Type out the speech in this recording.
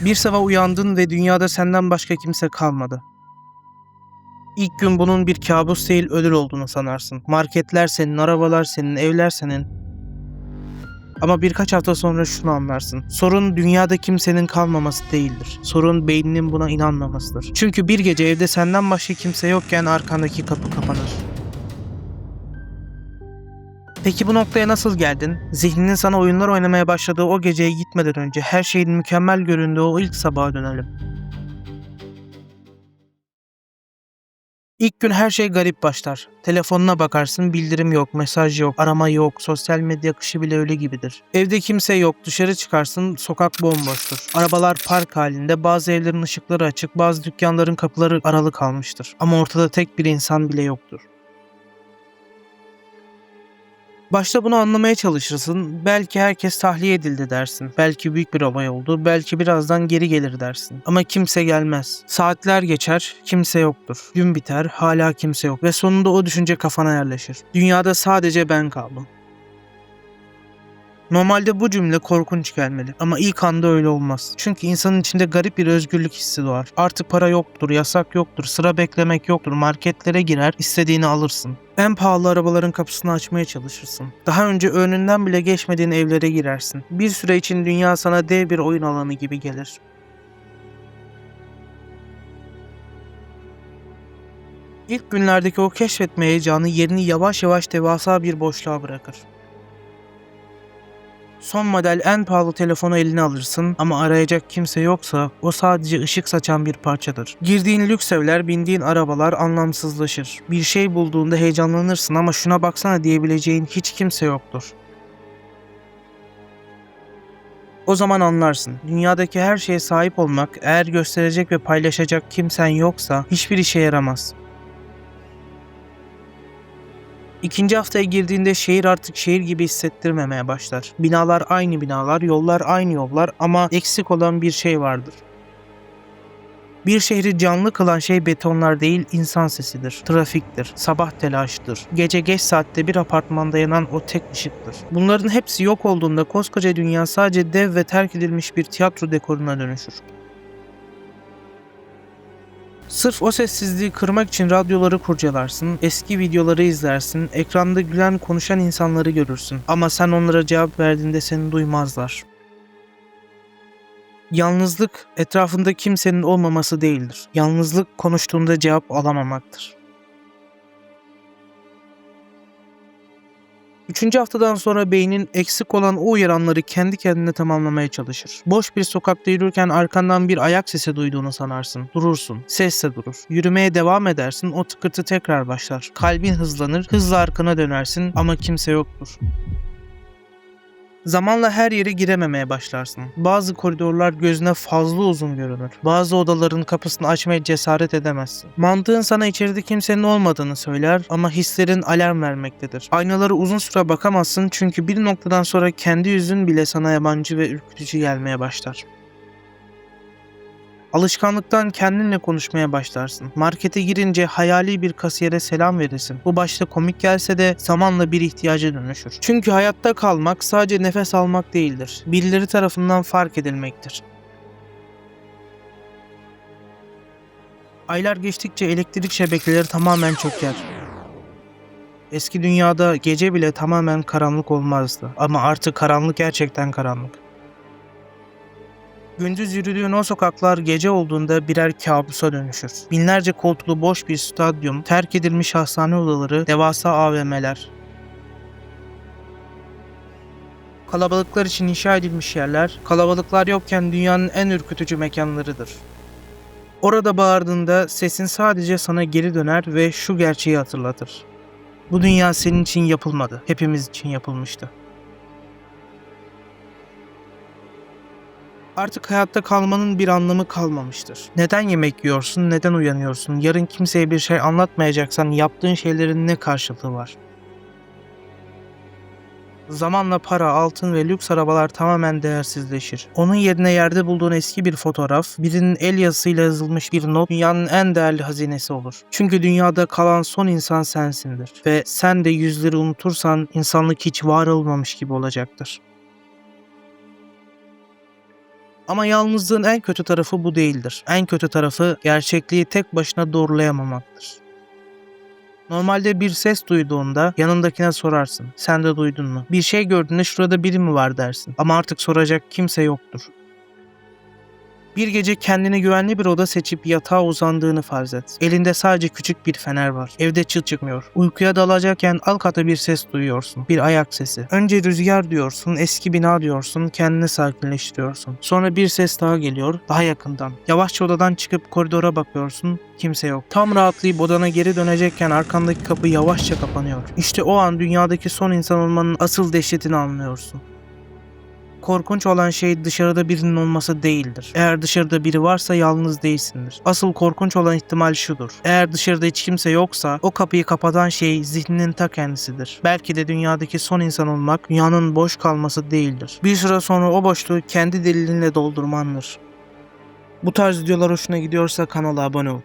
Bir sabah uyandın ve dünyada senden başka kimse kalmadı. İlk gün bunun bir kabus değil ödül olduğunu sanarsın. Marketler senin, arabalar senin, evler senin. Ama birkaç hafta sonra şunu anlarsın. Sorun dünyada kimsenin kalmaması değildir. Sorun beyninin buna inanmamasıdır. Çünkü bir gece evde senden başka kimse yokken arkandaki kapı kapanır. Peki bu noktaya nasıl geldin? Zihninin sana oyunlar oynamaya başladığı o geceye gitmeden önce her şeyin mükemmel göründüğü o ilk sabaha dönelim. İlk gün her şey garip başlar. Telefonuna bakarsın, bildirim yok, mesaj yok, arama yok, sosyal medya akışı bile öyle gibidir. Evde kimse yok, dışarı çıkarsın, sokak bomboştur. Arabalar park halinde, bazı evlerin ışıkları açık, bazı dükkanların kapıları aralı kalmıştır. Ama ortada tek bir insan bile yoktur. Başta bunu anlamaya çalışırsın. Belki herkes tahliye edildi dersin. Belki büyük bir olay oldu. Belki birazdan geri gelir dersin. Ama kimse gelmez. Saatler geçer, kimse yoktur. Gün biter, hala kimse yok. Ve sonunda o düşünce kafana yerleşir. Dünyada sadece ben kaldım. Normalde bu cümle korkunç gelmeli ama ilk anda öyle olmaz. Çünkü insanın içinde garip bir özgürlük hissi doğar. Artık para yoktur, yasak yoktur, sıra beklemek yoktur, marketlere girer, istediğini alırsın. En pahalı arabaların kapısını açmaya çalışırsın. Daha önce önünden bile geçmediğin evlere girersin. Bir süre için dünya sana dev bir oyun alanı gibi gelir. İlk günlerdeki o keşfetme heyecanı yerini yavaş yavaş devasa bir boşluğa bırakır. Son model en pahalı telefonu eline alırsın ama arayacak kimse yoksa o sadece ışık saçan bir parçadır. Girdiğin lüks evler, bindiğin arabalar anlamsızlaşır. Bir şey bulduğunda heyecanlanırsın ama şuna baksana diyebileceğin hiç kimse yoktur. O zaman anlarsın. Dünyadaki her şeye sahip olmak, eğer gösterecek ve paylaşacak kimsen yoksa hiçbir işe yaramaz. İkinci haftaya girdiğinde şehir artık şehir gibi hissettirmemeye başlar. Binalar aynı binalar, yollar aynı yollar ama eksik olan bir şey vardır. Bir şehri canlı kılan şey betonlar değil, insan sesidir, trafiktir, sabah telaşıdır, gece geç saatte bir apartmanda yanan o tek ışıktır. Bunların hepsi yok olduğunda koskoca dünya sadece dev ve terk edilmiş bir tiyatro dekoruna dönüşür. Sırf o sessizliği kırmak için radyoları kurcalarsın, eski videoları izlersin, ekranda gülen konuşan insanları görürsün. Ama sen onlara cevap verdiğinde seni duymazlar. Yalnızlık etrafında kimsenin olmaması değildir. Yalnızlık konuştuğunda cevap alamamaktır. Üçüncü haftadan sonra beynin eksik olan o uyaranları kendi kendine tamamlamaya çalışır. Boş bir sokakta yürürken arkandan bir ayak sesi duyduğunu sanarsın. Durursun. Ses de durur. Yürümeye devam edersin. O tıkırtı tekrar başlar. Kalbin hızlanır. Hızla arkana dönersin ama kimse yoktur. Zamanla her yere girememeye başlarsın. Bazı koridorlar gözüne fazla uzun görünür. Bazı odaların kapısını açmaya cesaret edemezsin. Mantığın sana içeride kimsenin olmadığını söyler ama hislerin alarm vermektedir. Aynalara uzun süre bakamazsın çünkü bir noktadan sonra kendi yüzün bile sana yabancı ve ürkütücü gelmeye başlar. Alışkanlıktan kendinle konuşmaya başlarsın. Markete girince hayali bir kasiyere selam verirsin. Bu başta komik gelse de zamanla bir ihtiyaca dönüşür. Çünkü hayatta kalmak sadece nefes almak değildir. Birileri tarafından fark edilmektir. Aylar geçtikçe elektrik şebekeleri tamamen çöker. Eski dünyada gece bile tamamen karanlık olmazdı. Ama artık karanlık gerçekten karanlık. Gündüz yürüdüğün o sokaklar gece olduğunda birer kabusa dönüşür. Binlerce koltuklu boş bir stadyum, terk edilmiş hastane odaları, devasa AVM'ler. Kalabalıklar için inşa edilmiş yerler, kalabalıklar yokken dünyanın en ürkütücü mekanlarıdır. Orada bağırdığında sesin sadece sana geri döner ve şu gerçeği hatırlatır. Bu dünya senin için yapılmadı, hepimiz için yapılmıştı. Artık hayatta kalmanın bir anlamı kalmamıştır. Neden yemek yiyorsun, neden uyanıyorsun? Yarın kimseye bir şey anlatmayacaksan yaptığın şeylerin ne karşılığı var? Zamanla para, altın ve lüks arabalar tamamen değersizleşir. Onun yerine yerde bulduğun eski bir fotoğraf, birinin el yazısıyla yazılmış bir not dünyanın en değerli hazinesi olur. Çünkü dünyada kalan son insan sensindir. Ve sen de yüzleri unutursan insanlık hiç var olmamış gibi olacaktır. Ama yalnızlığın en kötü tarafı bu değildir. En kötü tarafı gerçekliği tek başına doğrulayamamaktır. Normalde bir ses duyduğunda yanındakine sorarsın. Sen de duydun mu? Bir şey gördüğünde şurada biri mi var dersin. Ama artık soracak kimse yoktur. Bir gece kendine güvenli bir oda seçip yatağa uzandığını farz et. Elinde sadece küçük bir fener var. Evde çıt çıkmıyor. Uykuya dalacakken alt kata bir ses duyuyorsun. Bir ayak sesi. Önce rüzgar diyorsun, eski bina diyorsun, kendini sakinleştiriyorsun. Sonra bir ses daha geliyor, daha yakından. Yavaşça odadan çıkıp koridora bakıyorsun, kimse yok. Tam rahatlayıp odana geri dönecekken arkandaki kapı yavaşça kapanıyor. İşte o an dünyadaki son insan olmanın asıl dehşetini anlıyorsun. Korkunç olan şey dışarıda birinin olması değildir. Eğer dışarıda biri varsa yalnız değilsindir. Asıl korkunç olan ihtimal şudur. Eğer dışarıda hiç kimse yoksa o kapıyı kapatan şey zihninin ta kendisidir. Belki de dünyadaki son insan olmak dünyanın boş kalması değildir. Bir süre sonra o boşluğu kendi delilinle doldurmandır. Bu tarz videolar hoşuna gidiyorsa kanala abone ol.